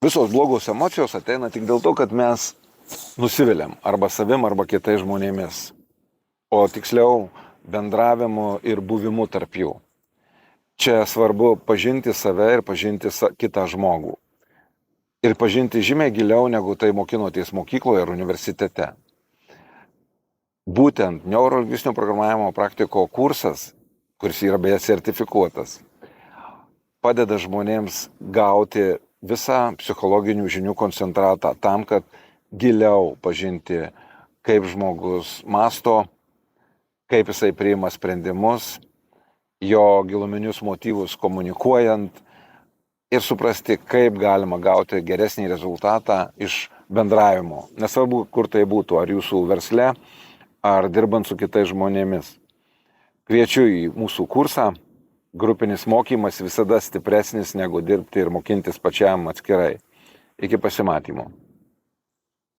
Visos blogos emocijos ateina tik dėl to, kad mes nusiviliam arba savim, arba kitais žmonėmis, o tiksliau bendravimu ir buvimu tarp jų. Čia svarbu pažinti save ir pažinti kitą žmogų. Ir pažinti žymiai giliau, negu tai mokinotės mokykloje ar universitete. Būtent neurolingvistinio programavimo praktiko kursas, kuris yra beje sertifikuotas, padeda žmonėms gauti visą psichologinių žinių koncentratą tam, kad giliau pažinti, kaip žmogus mąsto, kaip jisai priima sprendimus, jo giluminius motyvus komunikuojant ir suprasti, kaip galima gauti geresnį rezultatą iš bendravimo. Nesvarbu, kur tai būtų, ar jūsų versle, ar dirbant su kitais žmonėmis. Kviečiu į mūsų kursą. Grupinis mokymas visada stipresnis negu dirbti ir mokintis pačiam atskirai. Iki pasimatymo.